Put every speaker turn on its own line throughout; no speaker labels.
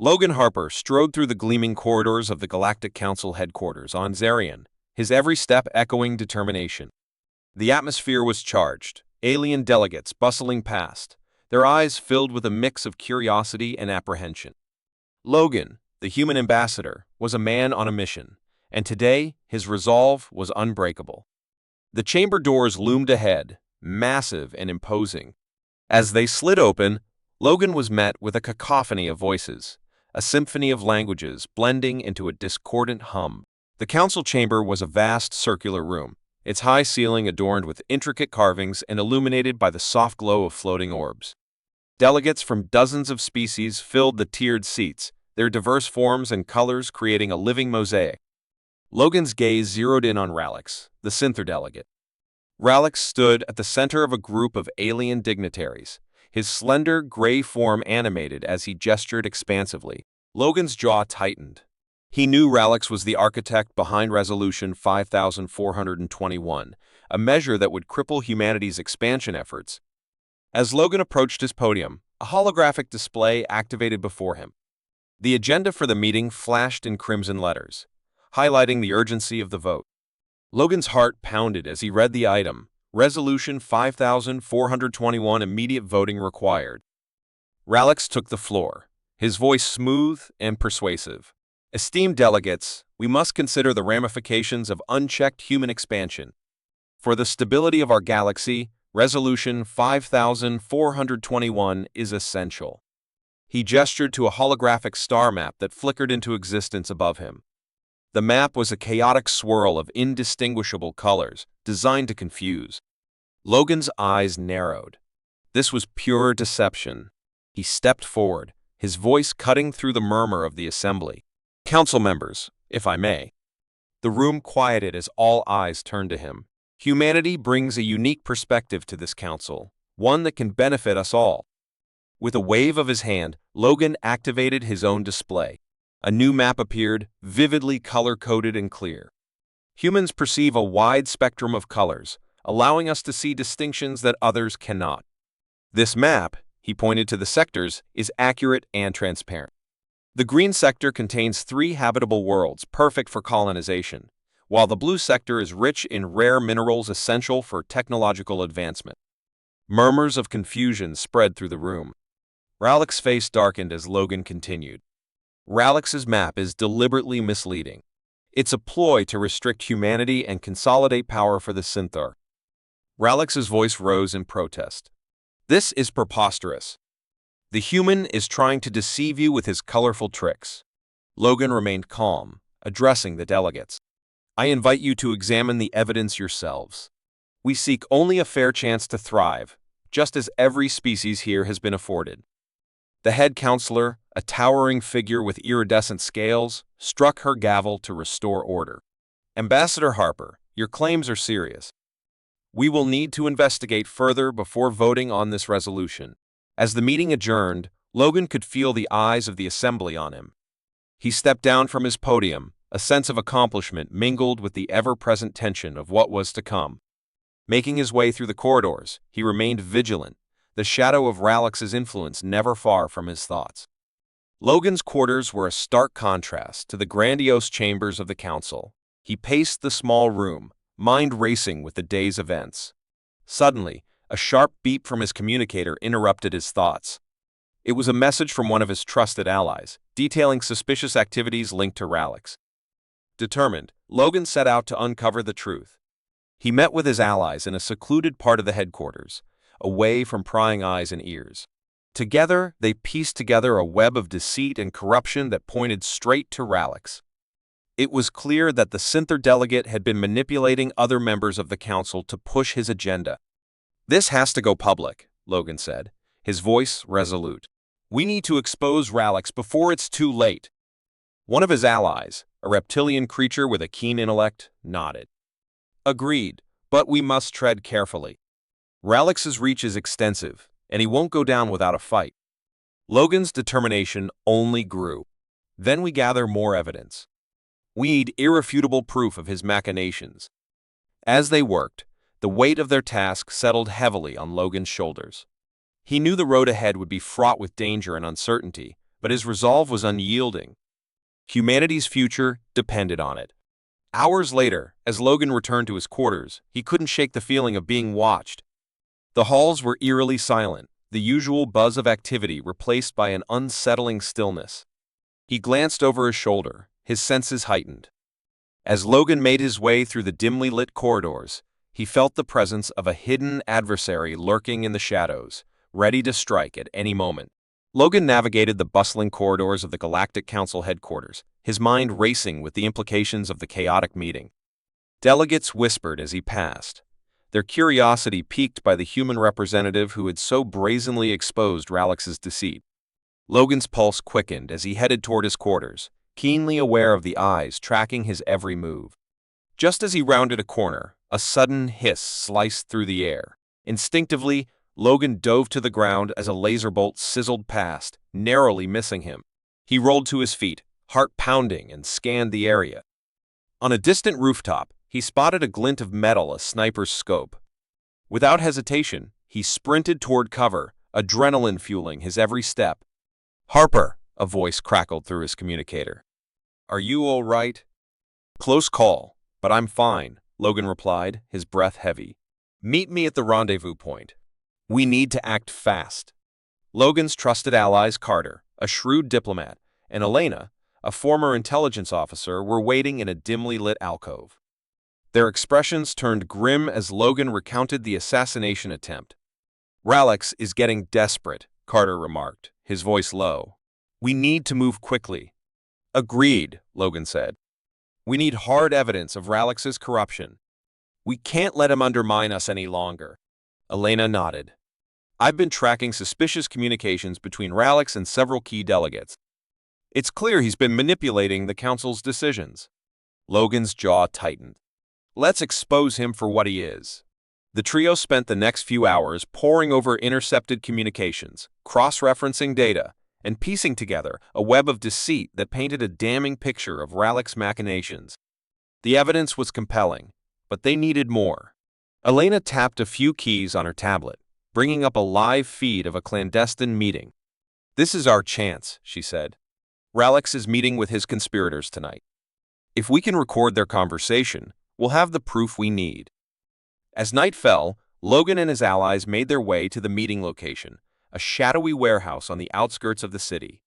Logan Harper strode through the gleaming corridors of the Galactic Council headquarters on Zarian, his every step echoing determination. The atmosphere was charged, alien delegates bustling past, their eyes filled with a mix of curiosity and apprehension. Logan, the human ambassador, was a man on a mission, and today his resolve was unbreakable. The chamber doors loomed ahead, massive and imposing. As they slid open, Logan was met with a cacophony of voices, a symphony of languages blending into a discordant hum. The council chamber was a vast circular room, its high ceiling adorned with intricate carvings and illuminated by the soft glow of floating orbs. Delegates from dozens of species filled the tiered seats, their diverse forms and colors creating a living mosaic. Logan's gaze zeroed in on Relx, the Synther delegate. Relx stood at the center of a group of alien dignitaries, his slender gray form animated as he gestured expansively. Logan's jaw tightened. He knew Relx was the architect behind Resolution 5421, a measure that would cripple humanity's expansion efforts. As Logan approached his podium, a holographic display activated before him. The agenda for the meeting flashed in crimson letters, highlighting the urgency of the vote. Logan's heart pounded as he read the item, Resolution 5421, immediate voting required. Relx took the floor, his voice smooth and persuasive. Esteemed delegates, we must consider the ramifications of unchecked human expansion. For the stability of our galaxy, Resolution 5421 is essential. He gestured to a holographic star map that flickered into existence above him. The map was a chaotic swirl of indistinguishable colors, designed to confuse. Logan's eyes narrowed. This was pure deception. He stepped forward, his voice cutting through the murmur of the assembly. Council members, if I may. The room quieted as all eyes turned to him. Humanity brings a unique perspective to this council, one that can benefit us all. With a wave of his hand, Logan activated his own display. A new map appeared, vividly color-coded and clear. Humans perceive a wide spectrum of colors, allowing us to see distinctions that others cannot. This map, he pointed to the sectors, is accurate and transparent. The green sector contains 3 habitable worlds, perfect for colonization, while the blue sector is rich in rare minerals essential for technological advancement. Murmurs of confusion spread through the room. Relx's face darkened as Logan continued. Relx's map is deliberately misleading. It's a ploy to restrict humanity and consolidate power for the Synther. Relx's voice rose in protest. This is preposterous. The human is trying to deceive you with his colorful tricks. Logan remained calm, addressing the delegates. I invite you to examine the evidence yourselves. We seek only a fair chance to thrive, just as every species here has been afforded. The head counselor, a towering figure with iridescent scales, struck her gavel to restore order. Ambassador Harper, your claims are serious. We will need to investigate further before voting on this resolution. As the meeting adjourned, Logan could feel the eyes of the assembly on him. He stepped down from his podium, a sense of accomplishment mingled with the ever-present tension of what was to come. Making his way through the corridors, he remained vigilant, the shadow of Relx's influence never far from his thoughts. Logan's quarters were a stark contrast to the grandiose chambers of the council. He paced the small room, mind racing with the day's events. Suddenly, a sharp beep from his communicator interrupted his thoughts. It was a message from one of his trusted allies, detailing suspicious activities linked to Relx. Determined, Logan set out to uncover the truth. He met with his allies in a secluded part of the headquarters, away from prying eyes and ears. Together, they pieced together a web of deceit and corruption that pointed straight to Relx. It was clear that the Synther delegate had been manipulating other members of the council to push his agenda. This has to go public, Logan said, his voice resolute. We need to expose Relx before it's too late. One of his allies, a reptilian creature with a keen intellect, nodded. Agreed, but we must tread carefully. Relx's reach is extensive, and he won't go down without a fight. Logan's determination only grew. Then we gather more evidence. We need irrefutable proof of his machinations. As they worked, the weight of their task settled heavily on Logan's shoulders. He knew the road ahead would be fraught with danger and uncertainty, but his resolve was unyielding. Humanity's future depended on it. Hours later, as Logan returned to his quarters, he couldn't shake the feeling of being watched. The halls were eerily silent, the usual buzz of activity replaced by an unsettling stillness. He glanced over his shoulder, his senses heightened. As Logan made his way through the dimly lit corridors, he felt the presence of a hidden adversary lurking in the shadows, ready to strike at any moment. Logan navigated the bustling corridors of the Galactic Council headquarters, his mind racing with the implications of the chaotic meeting. Delegates whispered as he passed, their curiosity piqued by the human representative who had so brazenly exposed Relx's deceit. Logan's pulse quickened as he headed toward his quarters, keenly aware of the eyes tracking his every move. Just as he rounded a corner, a sudden hiss sliced through the air. Instinctively, Logan dove to the ground as a laser bolt sizzled past, narrowly missing him. He rolled to his feet, heart pounding, and scanned the area. On a distant rooftop, he spotted a glint of metal, a sniper's scope. Without hesitation, he sprinted toward cover, adrenaline fueling his every step. "Harper," a voice crackled through his communicator. "Are you all right?" "Close call, but I'm fine," Logan replied, his breath heavy. "Meet me at the rendezvous point. We need to act fast." Logan's trusted allies, Carter, a shrewd diplomat, and Elena, a former intelligence officer, were waiting in a dimly lit alcove. Their expressions turned grim as Logan recounted the assassination attempt. "Relx is getting desperate," Carter remarked, his voice low. "We need to move quickly." "Agreed," Logan said. "We need hard evidence of Relx's corruption. We can't let him undermine us any longer." Elena nodded. "I've been tracking suspicious communications between Relx and several key delegates. It's clear he's been manipulating the Council's decisions." Logan's jaw tightened. "Let's expose him for what he is." The trio spent the next few hours poring over intercepted communications, cross-referencing data, and piecing together a web of deceit that painted a damning picture of Relx machinations. The evidence was compelling, but they needed more. Elena tapped a few keys on her tablet, bringing up a live feed of a clandestine meeting. "This is our chance," she said. "Relx is meeting with his conspirators tonight. If we can record their conversation, we'll have the proof we need." As night fell, Logan and his allies made their way to the meeting location, a shadowy warehouse on the outskirts of the city.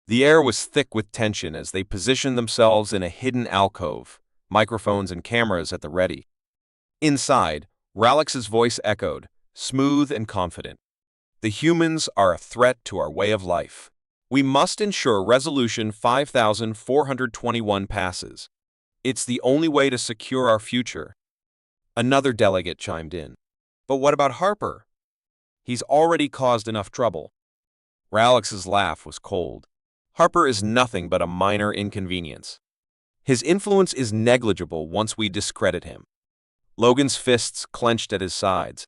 The air was thick with tension as they positioned themselves in a hidden alcove, microphones and cameras at the ready. Inside, Relx's voice echoed, smooth and confident. "The humans are a threat to our way of life. We must ensure Resolution 5421 passes. It's the only way to secure our future." Another delegate chimed in. "But what about Harper? He's already caused enough trouble." Relx's laugh was cold. "Harper is nothing but a minor inconvenience. His influence is negligible once we discredit him." Logan's fists clenched at his sides.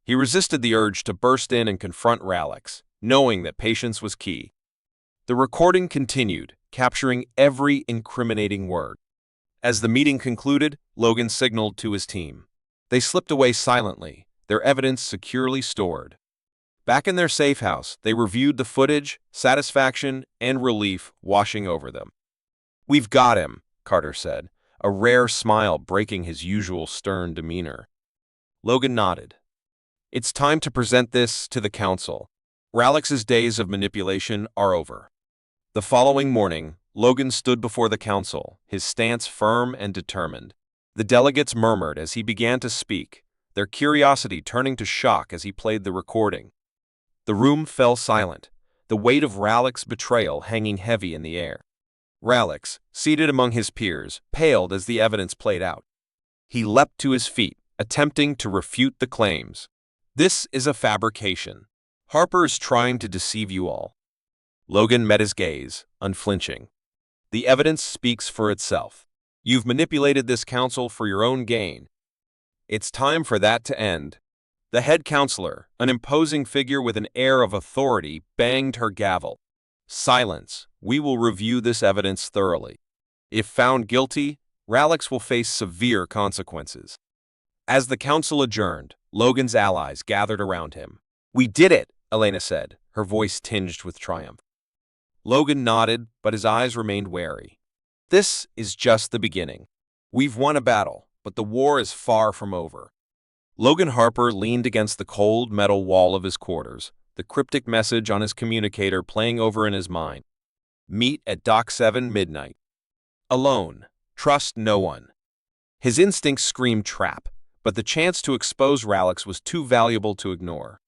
He resisted the urge to burst in and confront Relx, knowing that patience was key. The recording continued, capturing every incriminating word. As the meeting concluded, Logan signaled to his team. They slipped away silently, their evidence securely stored. Back in their safe house, they reviewed the footage, satisfaction and relief washing over them. "We've got him," Carter said, a rare smile breaking his usual stern demeanor. Logan nodded. "It's time to present this to the Council. Relx's days of manipulation are over." The following morning, Logan stood before the Council, his stance firm and determined. The delegates murmured as he began to speak, their curiosity turning to shock as he played the recording. The room fell silent, the weight of Relx's betrayal hanging heavy in the air. Relx, seated among his peers, paled as the evidence played out. He leapt to his feet, attempting to refute the claims. "This is a fabrication. Harper is trying to deceive you all." Logan met his gaze, unflinching. "The evidence speaks for itself. You've manipulated this council for your own gain. It's time for that to end." The head counselor, an imposing figure with an air of authority, banged her gavel. "Silence. We will review this evidence thoroughly. If found guilty, Relx will face severe consequences." As the council adjourned, Logan's allies gathered around him. "We did it," Elena said, her voice tinged with triumph. Logan nodded, but his eyes remained wary. This is just the beginning. We've won a battle, but the war is far from over. Logan Harper leaned against the cold metal wall of his quarters, the cryptic message on his communicator playing over in his mind. Meet at Dock 7 midnight. Alone. Trust no one. His instincts screamed trap, but the chance to expose Relx was too valuable to ignore.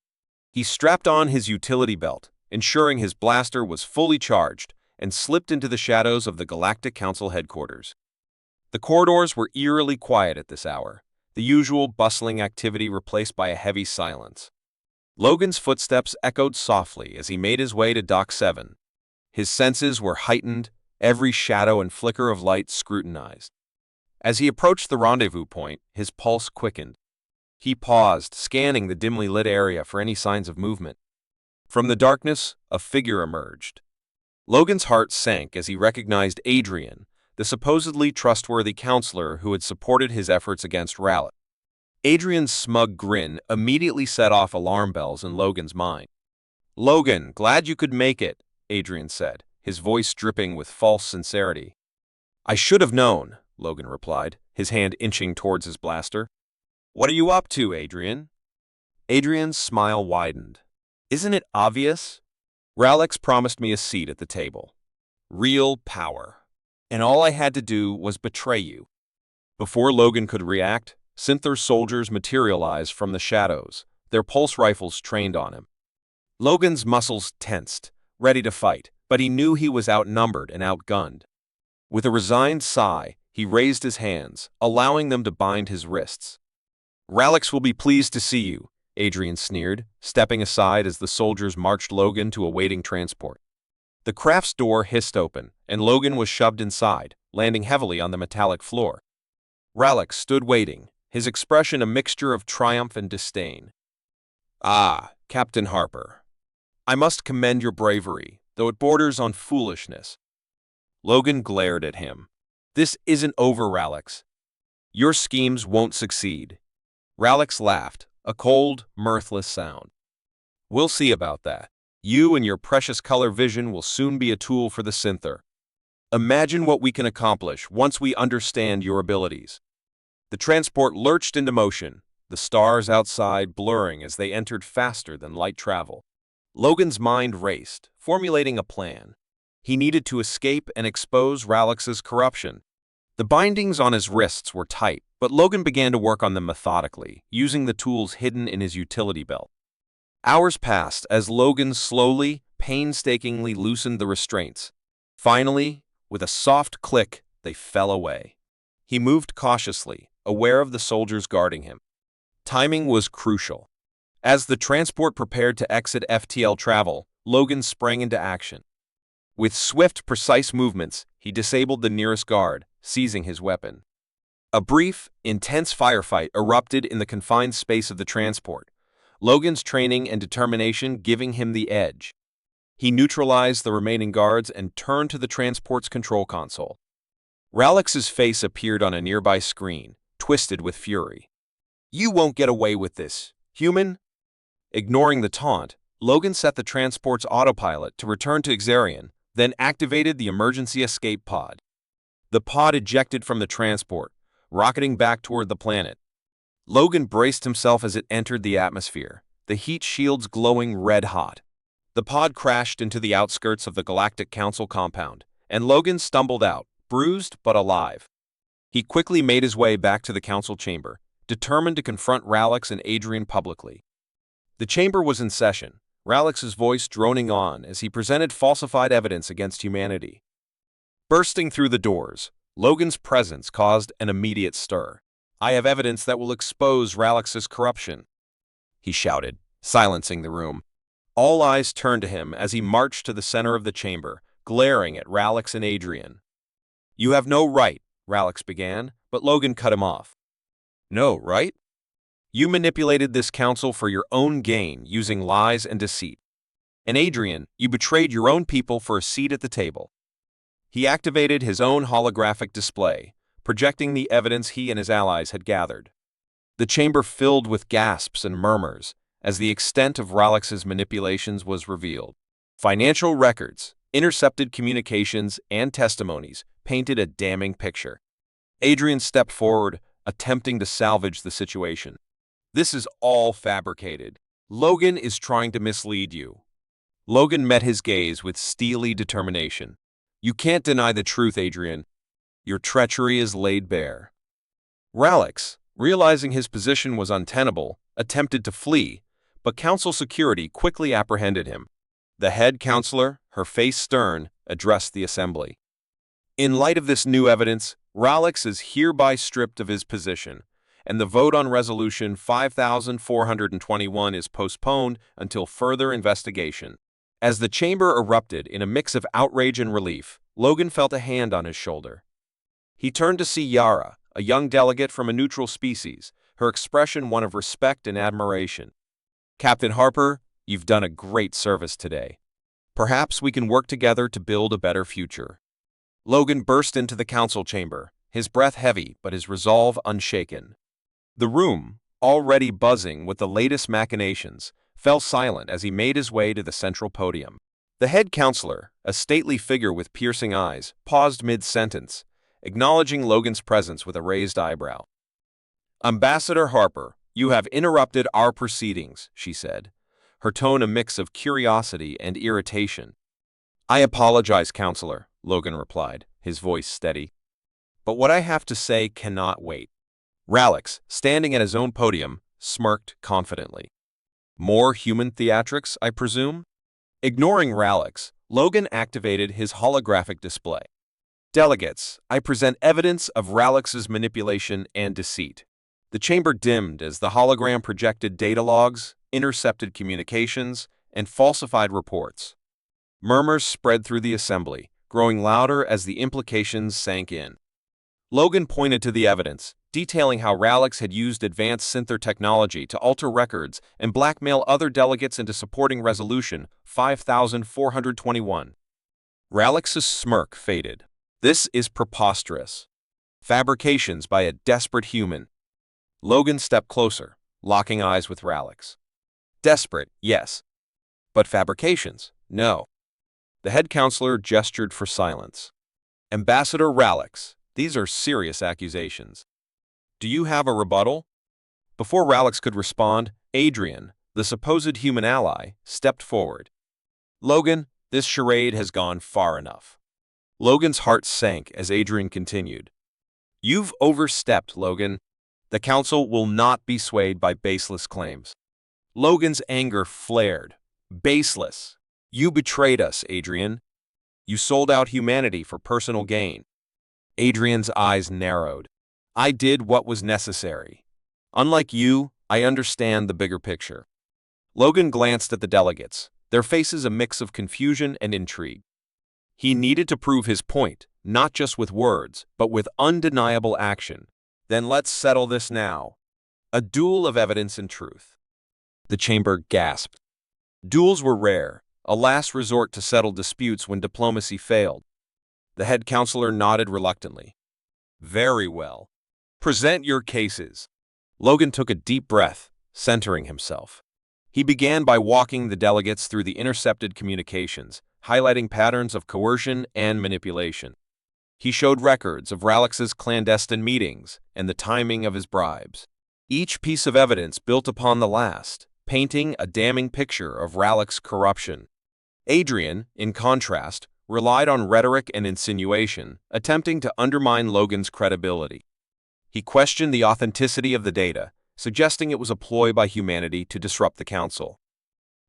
He strapped on his utility belt, ensuring his blaster was fully charged, and slipped into the shadows of the Galactic Council headquarters. The corridors were eerily quiet at this hour, the usual bustling activity replaced by a heavy silence. Logan's footsteps echoed softly as he made his way to Dock 7. His senses were heightened, every shadow and flicker of light scrutinized. As he approached the rendezvous point, his pulse quickened. He paused, scanning the dimly lit area for any signs of movement. From the darkness, a figure emerged. Logan's heart sank as he recognized Adrian, the supposedly trustworthy counselor who had supported his efforts against Relx. Adrian's smug grin immediately set off alarm bells in Logan's mind. "Logan, glad you could make it," Adrian said, his voice dripping with false sincerity. "I should have known," Logan replied, his hand inching towards his blaster. "What are you up to, Adrian?" Adrian's smile widened. "Isn't it obvious? Relx promised me a seat at the table. Real power. And all I had to do was betray you." Before Logan could react, Synther soldiers materialized from the shadows, their pulse rifles trained on him. Logan's muscles tensed, ready to fight, but he knew he was outnumbered and outgunned. With a resigned sigh, he raised his hands, allowing them to bind his wrists. "Relx will be pleased to see you," Adrian sneered, stepping aside as the soldiers marched Logan to a waiting transport. The craft's door hissed open, and Logan was shoved inside, landing heavily on the metallic floor. Relx stood waiting, his expression a mixture of triumph and disdain. "Ah, Captain Harper. I must commend your bravery, though it borders on foolishness." Logan glared at him. "This isn't over, Relx. Your schemes won't succeed." Relx laughed, a cold, mirthless sound. "We'll see about that. You and your precious color vision will soon be a tool for the Synther. Imagine what we can accomplish once we understand your abilities." The transport lurched into motion, the stars outside blurring as they entered faster than light travel. Logan's mind raced, formulating a plan. He needed to escape and expose Relx's corruption. The bindings on his wrists were tight, but Logan began to work on them methodically, using the tools hidden in his utility belt. Hours passed as Logan slowly, painstakingly loosened the restraints. Finally, with a soft click, they fell away. He moved cautiously, aware of the soldiers guarding him. Timing was crucial. As the transport prepared to exit FTL travel, Logan sprang into action. With swift, precise movements, he disabled the nearest guard, seizing his weapon. A brief, intense firefight erupted in the confined space of the transport, Logan's training and determination giving him the edge. He neutralized the remaining guards and turned to the transport's control console. Relx's face appeared on a nearby screen, twisted with fury. "You won't get away with this, human!" Ignoring the taunt, Logan set the transport's autopilot to return to Xarian, then activated the emergency escape pod. The pod ejected from the transport, rocketing back toward the planet. Logan braced himself as it entered the atmosphere, the heat shields glowing red-hot. The pod crashed into the outskirts of the Galactic Council compound, and Logan stumbled out, bruised but alive. He quickly made his way back to the council chamber, determined to confront Relx and Adrian publicly. The chamber was in session, Relx's voice droning on as he presented falsified evidence against humanity. Bursting through the doors, Logan's presence caused an immediate stir. "I have evidence that will expose Relx's corruption," he shouted, silencing the room. All eyes turned to him as he marched to the center of the chamber, glaring at Relx and Adrian. "You have no right," Relx began, but Logan cut him off. "No, right? You manipulated this council for your own gain using lies and deceit. And Adrian, you betrayed your own people for a seat at the table." He activated his own holographic display, projecting the evidence he and his allies had gathered. The chamber filled with gasps and murmurs as the extent of Relx's manipulations was revealed. Financial records, Intercepted communications and testimonies painted a damning picture. Adrian stepped forward, attempting to salvage the situation. This is all fabricated. Logan is trying to mislead you. Logan met his gaze with steely determination. You can't deny the truth, Adrian. Your treachery is laid bare. Relx, realizing his position was untenable, attempted to flee, but council security quickly apprehended him. The head counselor, her face stern, addressed the assembly. In light of this new evidence, Relx is hereby stripped of his position, and the vote on Resolution 5421 is postponed until further investigation. As the chamber erupted in a mix of outrage and relief, Logan felt a hand on his shoulder. He turned to see Yara, a young delegate from a neutral species, her expression one of respect and admiration. Captain Harper, you've done a great service today. Perhaps we can work together to build a better future. Logan burst into the council chamber, his breath heavy but his resolve unshaken. The room, already buzzing with the latest machinations, fell silent as he made his way to the central podium. The head counselor, a stately figure with piercing eyes, paused mid-sentence, acknowledging Logan's presence with a raised eyebrow. Ambassador Harper, you have interrupted our proceedings, she said, her tone a mix of curiosity and irritation. I apologize, Counselor, Logan replied, his voice steady. But what I have to say cannot wait. Relx, standing at his own podium, smirked confidently. More human theatrics, I presume? Ignoring Relx, Logan activated his holographic display. Delegates, I present evidence of Relx's manipulation and deceit. The chamber dimmed as the hologram projected data logs, intercepted communications, and falsified reports. Murmurs spread through the assembly, growing louder as the implications sank in. Logan pointed to the evidence, detailing how Relx had used advanced Synther technology to alter records and blackmail other delegates into supporting Resolution 5421. Relx's smirk faded. This is preposterous. Fabrications by a desperate human. Logan stepped closer, locking eyes with Relx. Desperate, yes. But fabrications, no. The head counselor gestured for silence. Ambassador Relx, these are serious accusations. Do you have a rebuttal? Before Relx could respond, Adrian, the supposed human ally, stepped forward. Logan, this charade has gone far enough. Logan's heart sank as Adrian continued. You've overstepped, Logan. The council will not be swayed by baseless claims. Logan's anger flared. Baseless. You betrayed us, Adrian. You sold out humanity for personal gain. Adrian's eyes narrowed. I did what was necessary. Unlike you, I understand the bigger picture. Logan glanced at the delegates, their faces a mix of confusion and intrigue. He needed to prove his point, not just with words, but with undeniable action. Then let's settle this now. A duel of evidence and truth. The chamber gasped. Duels were rare, a last resort to settle disputes when diplomacy failed. The head counselor nodded reluctantly. Very well. Present your cases. Logan took a deep breath, centering himself. He began by walking the delegates through the intercepted communications, highlighting patterns of coercion and manipulation. He showed records of Relx's clandestine meetings and the timing of his bribes. Each piece of evidence built upon the last, painting a damning picture of Relx corruption. Adrian, in contrast, relied on rhetoric and insinuation, attempting to undermine Logan's credibility. He questioned the authenticity of the data, suggesting it was a ploy by humanity to disrupt the council.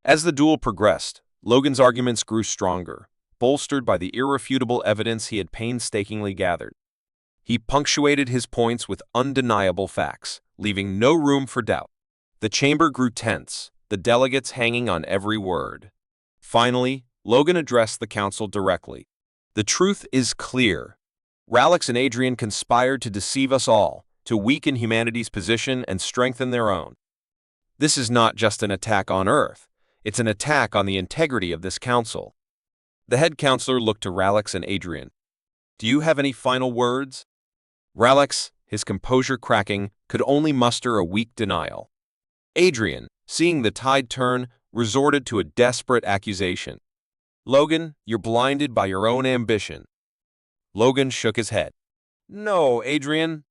As the duel progressed, Logan's arguments grew stronger, bolstered by the irrefutable evidence he had painstakingly gathered. He punctuated his points with undeniable facts, leaving no room for doubt. The chamber grew tense, the delegates hanging on every word. Finally, Logan addressed the council directly. The truth is clear. Relx and Adrian conspired to deceive us all, to weaken humanity's position and strengthen their own. This is not just an attack on Earth, it's an attack on the integrity of this council. The head counselor looked to Relx and Adrian. Do you have any final words? Relx, his composure cracking, could only muster a weak denial. Adrian, seeing the tide turn, resorted to a desperate accusation. Logan, you're blinded by your own ambition. Logan shook his head. No, Adrian.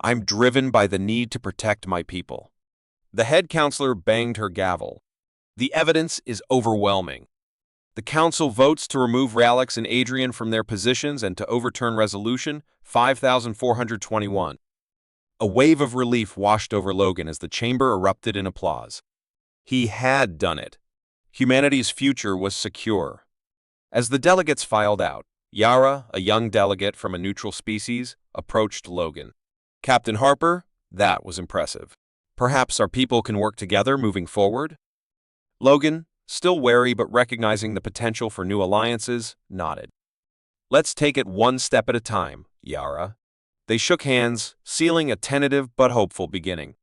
I'm driven by the need to protect my people. The head counselor banged her gavel. The evidence is overwhelming. The council votes to remove Relx and Adrian from their positions and to overturn Resolution 5421. A wave of relief washed over Logan as the chamber erupted in applause. He had done it. Humanity's future was secure. As the delegates filed out, Yara, a young delegate from a neutral species, approached Logan. Captain Harper, that was impressive. Perhaps our people can work together moving forward? Logan, still wary but recognizing the potential for new alliances, nodded. Let's take it one step at a time, Yara. They shook hands, sealing a tentative but hopeful beginning.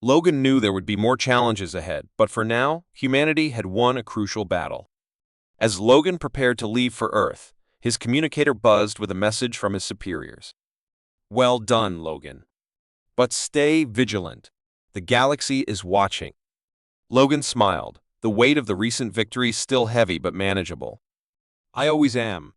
Logan knew there would be more challenges ahead, but for now, humanity had won a crucial battle. As Logan prepared to leave for Earth, his communicator buzzed with a message from his superiors. Well done, Logan. But stay vigilant. The galaxy is watching. Logan smiled, the weight of the recent victory still heavy but manageable. I always am,